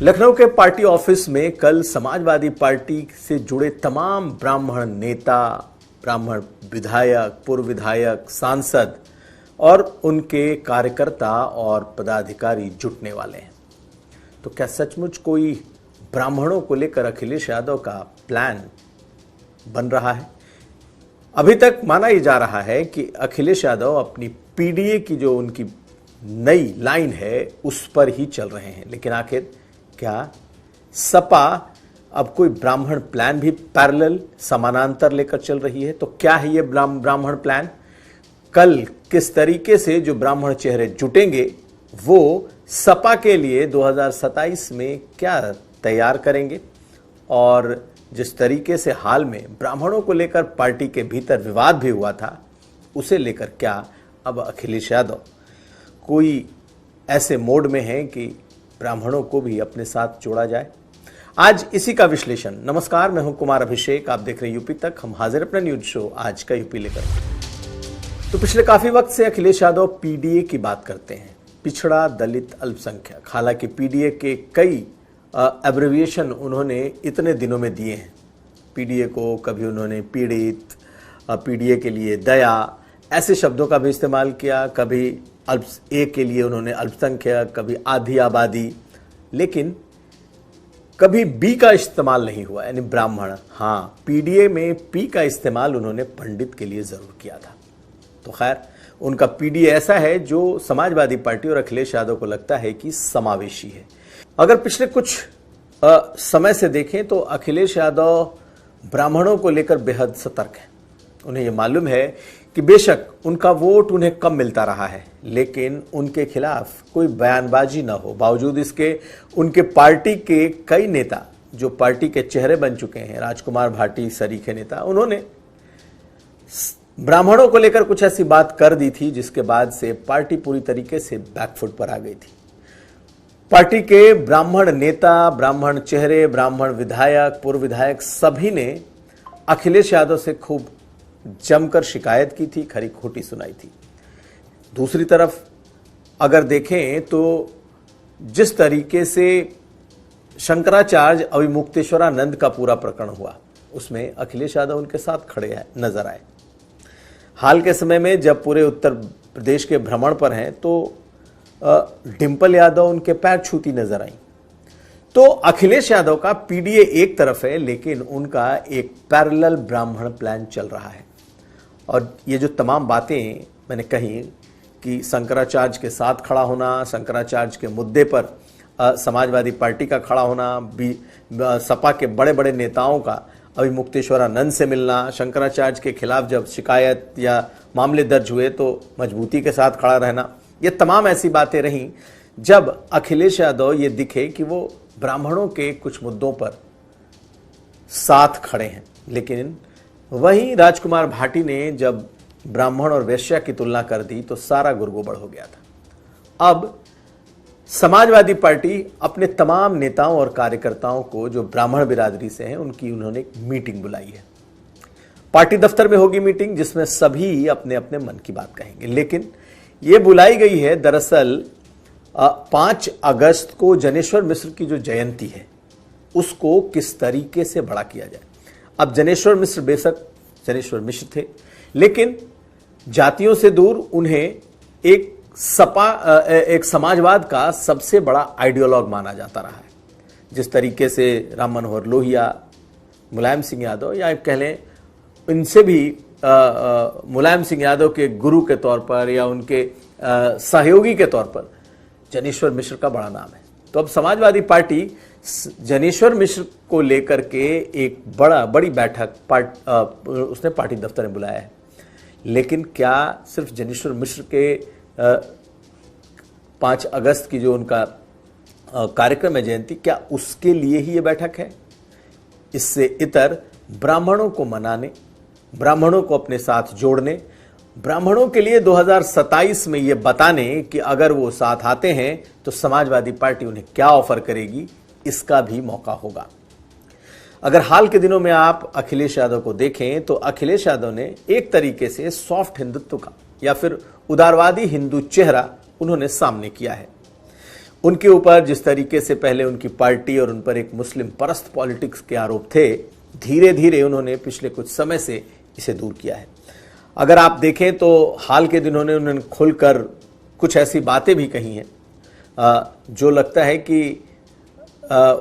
लखनऊ के party office में कल समाजवादी पार्टी से जुड़े तमाम ब्राह्मण नेता, ब्राह्मण विधायक, पूर्व विधायक, सांसद और उनके कार्यकर्ता और पदाधिकारी जुटने वाले हैं। तो क्या सचमुच कोई ब्राह्मणों को लेकर अखिलेश यादव का प्लान बन रहा है? अभी तक माना ही जा रहा है कि अखिलेश यादव अपनी पीडीए की जो उनकी नई लाइन है उस पर ही चल रहे हैं, लेकिन आखिर क्या सपा अब कोई ब्राह्मण प्लान भी पैरेलल समानांतर लेकर चल रही है? तो क्या है ये ब्राह्मण प्लान? कल किस तरीके से जो ब्राह्मण चेहरे जुटेंगे वो सपा के लिए 2027 में क्या तैयार करेंगे? और जिस तरीके से हाल में ब्राह्मणों को लेकर पार्टी के भीतर विवाद भी हुआ था, उसे लेकर क्या अब अखिलेश यादव कोई ऐसे मोड में है कि ब्राह्मणों को भी अपने साथ जोड़ा जाए? आज इसी का विश्लेषण। नमस्कार, मैं हूं कुमार अभिषेक, आप देख रहे हैं यूपी तक। हम हाजिर अपना न्यूज शो आज का यूपी लेकर। तो पिछले काफी वक्त से अखिलेश यादव पीडीए की बात करते हैं, पिछड़ा दलित अल्पसंख्यक। हालांकि पीडीए के कई एब्रिविएशन उन्होंने इतने दिनों में दिए हैं। पीडीए को कभी उन्होंने पीड़ित, पीडीए के लिए दया, ऐसे शब्दों का भी इस्तेमाल किया। कभी ए के लिए उन्होंने अल्पसंख्यक, कभी आधी आबादी, लेकिन कभी बी का इस्तेमाल नहीं हुआ, यानी ब्राह्मण। हाँ, पीडीए में पी का इस्तेमाल उन्होंने पंडित के लिए जरूर किया था। तो खैर, उनका पीडीए ऐसा है जो समाजवादी पार्टी और अखिलेश यादव को लगता है कि समावेशी है। अगर पिछले कुछ समय से देखें तो अखिलेश यादव ब्राह्मणों को लेकर बेहद सतर्क हैं। उन्हें यह मालूम है कि बेशक उनका वोट उन्हें कम मिलता रहा है, लेकिन उनके खिलाफ कोई बयानबाजी न हो। बावजूद इसके उनके पार्टी के कई नेता जो पार्टी के चेहरे बन चुके हैं, राजकुमार भाटी सरीखे नेता, उन्होंने ब्राह्मणों को लेकर कुछ ऐसी बात कर दी थी जिसके बाद से पार्टी पूरी तरीके से बैकफुट पर आ गई थी। पार्टी के ब्राह्मण नेता, ब्राह्मण चेहरे, ब्राह्मण विधायक, पूर्व विधायक सभी ने अखिलेश यादव से खूब जमकर शिकायत की थी, खरी खोटी सुनाई थी। दूसरी तरफ अगर देखें तो जिस तरीके से शंकराचार्य अभिमुक्तेश्वरानंद का पूरा प्रकरण हुआ, उसमें अखिलेश यादव उनके साथ खड़े नजर आए। हाल के समय में जब पूरे उत्तर प्रदेश के भ्रमण पर हैं तो डिंपल यादव उनके पैर छूती नजर आई। तो अखिलेश यादव का पीडीए एक तरफ है, लेकिन उनका एक पैरेलल ब्राह्मण प्लान चल रहा है। और ये जो तमाम बातें मैंने कही कि शंकराचार्य के साथ खड़ा होना, शंकराचार्य के मुद्दे पर समाजवादी पार्टी का खड़ा होना, सपा के बड़े बड़े नेताओं का अभिमुक्तेश्वरानंद से मिलना, शंकराचार्य के खिलाफ जब शिकायत या मामले दर्ज हुए तो मजबूती के साथ खड़ा रहना, ये तमाम ऐसी बातें रहीं जब अखिलेश यादव ये दिखे कि वो ब्राह्मणों के कुछ मुद्दों पर साथ खड़े हैं। लेकिन वहीं राजकुमार भाटी ने जब ब्राह्मण और वैश्या की तुलना कर दी तो सारा गुरगोबड़ हो गया था। अब समाजवादी पार्टी अपने तमाम नेताओं और कार्यकर्ताओं को जो ब्राह्मण बिरादरी से हैं उनकी उन्होंने एक बुलाई है। पार्टी दफ्तर में होगी मीटिंग जिसमें सभी अपने अपने मन की बात कहेंगे, लेकिन ये बुलाई गई है दरअसल 5 अगस्त को जनेश्वर मिश्र की जो जयंती है उसको किस तरीके से बड़ा किया जाए। अब जनेश्वर मिश्र बेशक जनेश्वर मिश्र थे, लेकिन जातियों से दूर उन्हें एक समाजवाद का सबसे बड़ा आइडियोलॉग माना जाता रहा है। जिस तरीके से राम मनोहर लोहिया, मुलायम सिंह यादव, या कह लें इनसे भी मुलायम सिंह यादव के गुरु के तौर पर या उनके सहयोगी के तौर पर जनेश्वर मिश्र का बड़ा नाम है। तो अब समाजवादी पार्टी जनेश्वर मिश्र को लेकर के एक बड़ी बैठक उसने पार्टी दफ्तर में बुलाया है। लेकिन क्या सिर्फ जनेश्वर मिश्र के 5 अगस्त की जो उनका कार्यक्रम है जयंती, क्या उसके लिए ही ये बैठक है? इससे इतर ब्राह्मणों को मनाने, ब्राह्मणों को अपने साथ जोड़ने, ब्राह्मणों के लिए 2027 में ये बताने कि अगर वो साथ आते हैं तो समाजवादी पार्टी उन्हें क्या ऑफर करेगी, इसका भी मौका होगा। अगर हाल के दिनों में आप अखिलेश यादव को देखें तो अखिलेश यादव ने एक तरीके से सॉफ्ट हिंदुत्व का या फिर उदारवादी हिंदू चेहरा उन्होंने सामने किया है। उनके ऊपर जिस तरीके से पहले उनकी पार्टी और उन पर एक मुस्लिम परस्त पॉलिटिक्स के आरोप थे, धीरे धीरे उन्होंने पिछले कुछ समय से इसे दूर किया है। अगर आप देखें तो हाल के दिनों में उन्होंने खुलकर कुछ ऐसी बातें भी कही हैं जो लगता है कि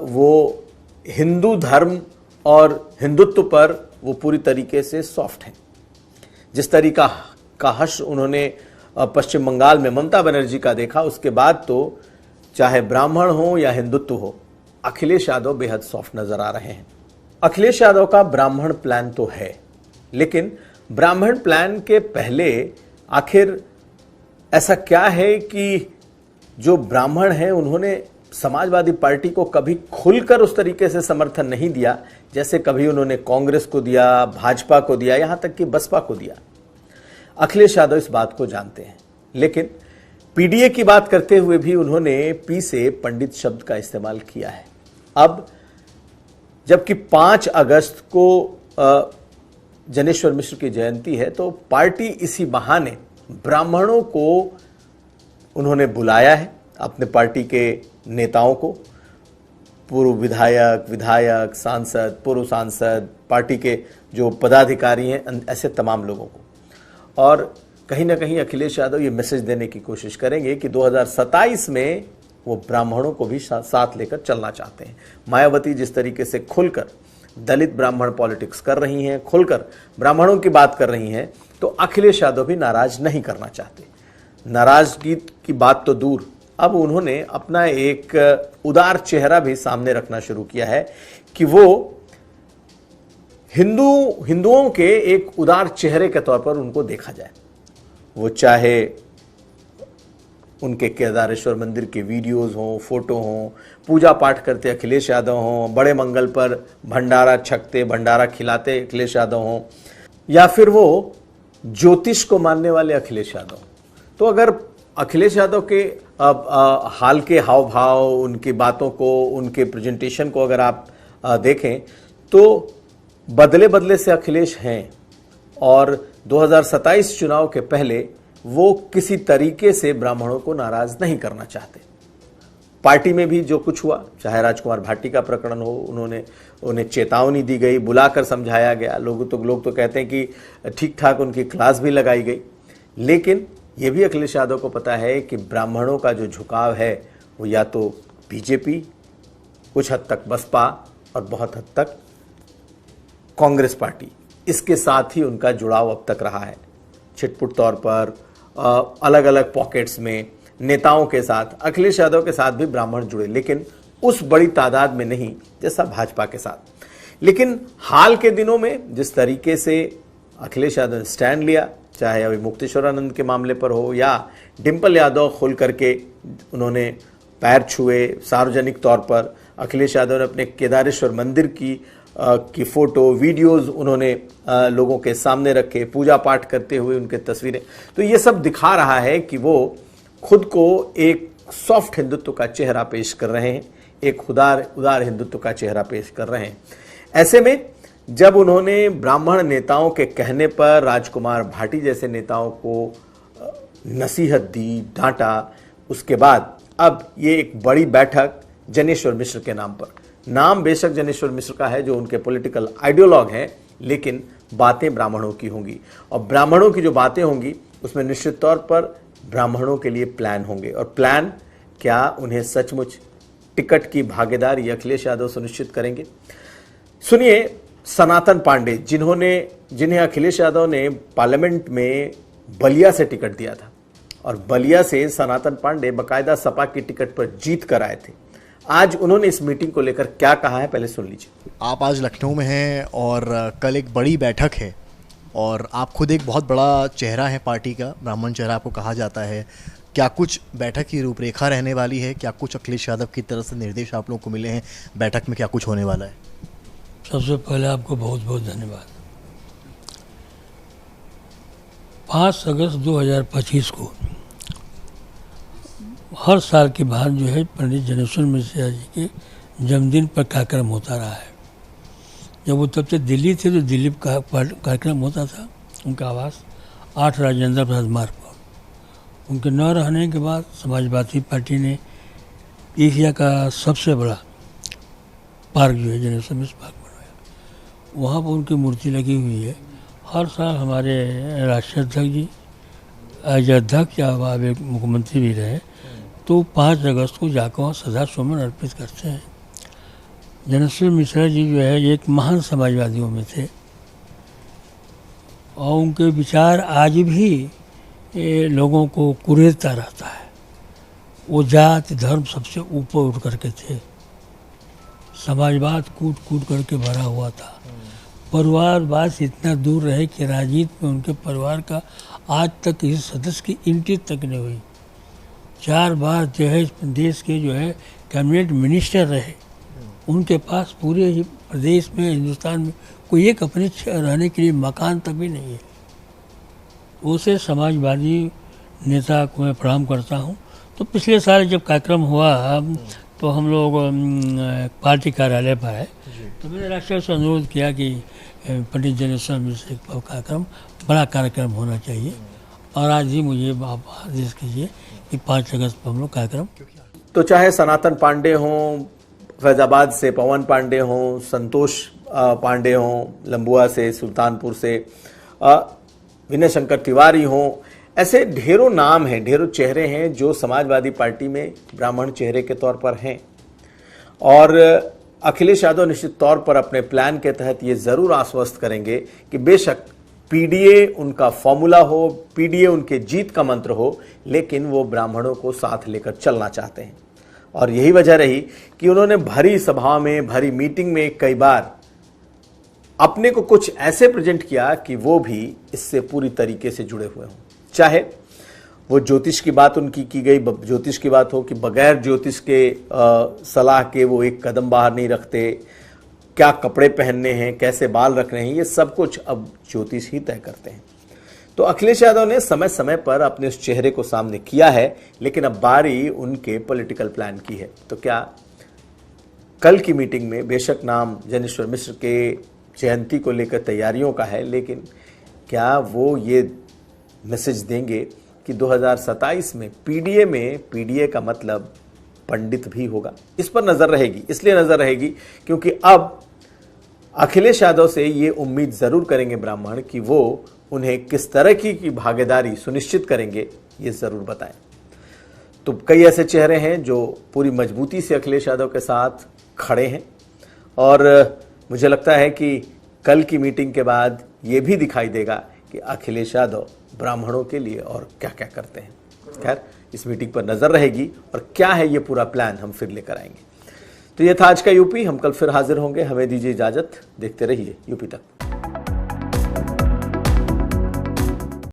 वो हिंदू धर्म और हिंदुत्व पर वो पूरी तरीके से सॉफ्ट हैं। जिस तरीका का हश्र उन्होंने पश्चिम बंगाल में ममता बनर्जी का देखा, उसके बाद तो चाहे ब्राह्मण हो या हिंदुत्व हो, अखिलेश यादव बेहद सॉफ्ट नजर आ रहे हैं। अखिलेश यादव का ब्राह्मण प्लान तो है, लेकिन ब्राह्मण प्लान के पहले आखिर ऐसा क्या है कि जो ब्राह्मण हैं उन्होंने समाजवादी पार्टी को कभी खुलकर उस तरीके से समर्थन नहीं दिया जैसे कभी उन्होंने कांग्रेस को दिया, भाजपा को दिया, यहां तक कि बसपा को दिया। अखिलेश यादव इस बात को जानते हैं, लेकिन पीडीए की बात करते हुए भी उन्होंने पी से पंडित शब्द का इस्तेमाल किया है। अब जबकि 5 अगस्त को जनेश्वर मिश्र की जयंती है, तो पार्टी इसी बहाने ब्राह्मणों को उन्होंने बुलाया है, अपने पार्टी के नेताओं को, पूर्व विधायक, सांसद, पूर्व सांसद, पार्टी के जो पदाधिकारी हैं, ऐसे तमाम लोगों को। और कहीं ना कहीं अखिलेश यादव ये मैसेज देने की कोशिश करेंगे कि 2027 में वो ब्राह्मणों को भी साथ लेकर चलना चाहते हैं। मायावती जिस तरीके से खुलकर दलित ब्राह्मण पॉलिटिक्स कर रही हैं, खुलकर ब्राह्मणों की बात कर रही हैं, तो अखिलेश यादव भी नाराज नहीं करना चाहते। नाराजगी की बात तो दूर, अब उन्होंने अपना एक उदार चेहरा भी सामने रखना शुरू किया है कि वो हिंदुओं के एक उदार चेहरे के तौर पर उनको देखा जाए। वो चाहे उनके केदारेश्वर मंदिर के वीडियोस हों, फोटो हों, पूजा पाठ करते अखिलेश यादव हों, बड़े मंगल पर भंडारा छकते, भंडारा खिलाते अखिलेश यादव हों, या फिर वो ज्योतिष को मानने वाले अखिलेश यादव। तो अगर अखिलेश यादव के हाल के हाव भाव, उनकी बातों को, उनके प्रेजेंटेशन को अगर आप देखें तो बदले बदले से अखिलेश हैं, और 2027 चुनाव के पहले वो किसी तरीके से ब्राह्मणों को नाराज नहीं करना चाहते। पार्टी में भी जो कुछ हुआ, चाहे राजकुमार भाटी का प्रकरण हो, उन्हें चेतावनी दी गई, बुलाकर समझाया गया, लोग तो कहते हैं कि ठीक ठाक उनकी क्लास भी लगाई गई, लेकिन ये भी अखिलेश यादव को पता है कि ब्राह्मणों का जो झुकाव है वो या तो बीजेपी, कुछ हद तक बसपा और बहुत हद तक कांग्रेस पार्टी, इसके साथ ही उनका जुड़ाव अब तक रहा है। छिटपुट तौर पर अलग अलग पॉकेट्स में नेताओं के साथ, अखिलेश यादव के साथ भी ब्राह्मण जुड़े, लेकिन उस बड़ी तादाद में नहीं जैसा भाजपा के साथ। लेकिन हाल के दिनों में जिस तरीके से अखिलेश यादव ने स्टैंड लिया, चाहे अभी मुक्तेश्वरानंद के मामले पर हो या डिंपल यादव खुल करके उन्होंने पैर छुए सार्वजनिक तौर पर, अखिलेश यादव ने अपने केदारेश्वर मंदिर की फोटो, वीडियोस उन्होंने लोगों के सामने रखे, पूजा पाठ करते हुए उनके तस्वीरें, तो ये सब दिखा रहा है कि वो खुद को एक सॉफ्ट हिंदुत्व का चेहरा पेश कर रहे हैं, एक उदार हिंदुत्व का चेहरा पेश कर रहे हैं। ऐसे में जब उन्होंने ब्राह्मण नेताओं के कहने पर राजकुमार भाटी जैसे नेताओं को नसीहत दी, डांटा, उसके बाद अब ये एक बड़ी बैठक जनेश्वर मिश्र के नाम पर, नाम बेशक जनेश्वर मिश्र का है जो उनके पॉलिटिकल आइडियोलॉग हैं, लेकिन बातें ब्राह्मणों की होंगी, और ब्राह्मणों की जो बातें होंगी उसमें निश्चित तौर पर ब्राह्मणों के लिए प्लान होंगे। और प्लान क्या उन्हें सचमुच टिकट की भागीदारी अखिलेश यादव सुनिश्चित करेंगे? सुनिए, सनातन पांडे जिन्हें अखिलेश यादव ने पार्लियामेंट में बलिया से टिकट दिया था, और बलिया से सनातन पांडे बाकायदा सपा की टिकट पर जीत कर आए थे, आज उन्होंने इस मीटिंग को लेकर क्या कहा है, पहले सुन लीजिए। आप आज लखनऊ में हैं और कल एक बड़ी बैठक है, और आप खुद एक बहुत बड़ा चेहरा है पार्टी का, ब्राह्मण चेहरा आपको कहा जाता है। क्या कुछ बैठक की रूपरेखा रहने वाली है? क्या कुछ अखिलेश यादव की तरफ से निर्देश आप लोगों को मिले हैं? बैठक में क्या कुछ होने वाला है? सबसे पहले आपको बहुत बहुत धन्यवाद। 5 अगस्त 2025 को हर साल के बाद जो है पंडित जनेश्वर मिश्र जी के जन्मदिन पर कार्यक्रम होता रहा है। जब वो तब से दिल्ली थे तो दिल्ली का कार्यक्रम होता था, उनका आवास 8 राजेंद्र प्रसाद मार्ग पर। उनके न रहने के बाद समाजवादी पार्टी ने एशिया का सबसे बड़ा पार्क जो है जनेश्वर मिश्र पार्क बनवाया, वहाँ पर उनकी मूर्ति लगी हुई है। हर साल हमारे राष्ट्रीय अध्यक्ष जी, आज अध्यक्ष या अब एक मुख्यमंत्री भी रहे, तो 5 अगस्त को जाकर वहाँ श्रद्धा सुमन अर्पित करते हैं। जनेश्वर मिश्र जी जो है एक महान समाजवादियों में थे और उनके विचार आज भी लोगों को कुरेदता रहता है। वो जाति धर्म सबसे ऊपर उठ करके थे, समाजवाद कूट कूट करके भरा हुआ था, परिवारवाद से इतना दूर रहे कि राजनीति में उनके परिवार का आज तक किसी सदस्य की एंट्री तक नहीं हुई। 4 बार जो है देश के जो है कैबिनेट मिनिस्टर रहे, उनके पास पूरे प्रदेश में हिंदुस्तान में कोई एक अपने रहने के लिए मकान तक भी नहीं है। उसे समाजवादी नेता को मैं प्रणाम करता हूँ। तो पिछले साल जब कार्यक्रम हुआ तो हम लोग पार्टी कार्यालय पर आए, तो मैंने राष्ट्रीय से अनुरोध किया कि पंडित जनेश्वर मिश्र का कार्यक्रम बड़ा कार्यक्रम होना चाहिए, और आज ही मुझे आप आदेश कीजिए कि 5 अगस्त पर हम लोग कार्यक्रम। तो चाहे सनातन पांडे हों, फैजाबाद से पवन पांडे हों, संतोष पांडे हों, लंबुआ से, सुल्तानपुर से विनय शंकर तिवारी हों, ऐसे ढेरों नाम हैं, ढेरों चेहरे हैं जो समाजवादी पार्टी में ब्राह्मण चेहरे के तौर पर हैं। और अखिलेश यादव निश्चित तौर पर अपने प्लान के तहत ये जरूर आश्वस्त करेंगे कि बेशक पीडीए उनका फॉर्मूला हो, पीडीए उनके जीत का मंत्र हो, लेकिन वो ब्राह्मणों को साथ लेकर चलना चाहते हैं। और यही वजह रही कि उन्होंने भरी सभा में, भरी मीटिंग में कई बार अपने को कुछ ऐसे प्रेजेंट किया कि वो भी इससे पूरी तरीके से जुड़े हुए हों। चाहे वो ज्योतिष की बात उनकी की गई, ज्योतिष की बात हो कि बगैर ज्योतिष के सलाह के वो एक कदम बाहर नहीं रखते, क्या कपड़े पहनने हैं, कैसे बाल रखने हैं, ये सब कुछ अब ज्योतिष ही तय करते हैं। तो अखिलेश यादव ने समय समय पर अपने उस चेहरे को सामने किया है, लेकिन अब बारी उनके पॉलिटिकल प्लान की है। तो क्या कल की मीटिंग में बेशक नाम जनेश्वर मिश्र के जयंती को लेकर तैयारियों का है, लेकिन क्या वो ये मैसेज देंगे कि 2027 में पीडीए का मतलब पंडित भी होगा? इस पर नजर रहेगी। इसलिए नजर रहेगी क्योंकि अब अखिलेश यादव से ये उम्मीद जरूर करेंगे ब्राह्मण कि वो उन्हें किस तरह की भागीदारी सुनिश्चित करेंगे, ये जरूर बताएं। तो कई ऐसे चेहरे हैं जो पूरी मजबूती से अखिलेश यादव के साथ खड़े हैं, और मुझे लगता है कि कल की मीटिंग के बाद ये भी दिखाई देगा कि अखिलेश यादव ब्राह्मणों के लिए और क्या क्या करते हैं। खैर, इस मीटिंग पर नजर रहेगी और क्या है ये पूरा प्लान हम फिर लेकर आएंगे। तो ये था आज का यूपी। हम कल फिर हाजिर होंगे। हमें दीजिए इजाजत। देखते रहिए यूपी तक।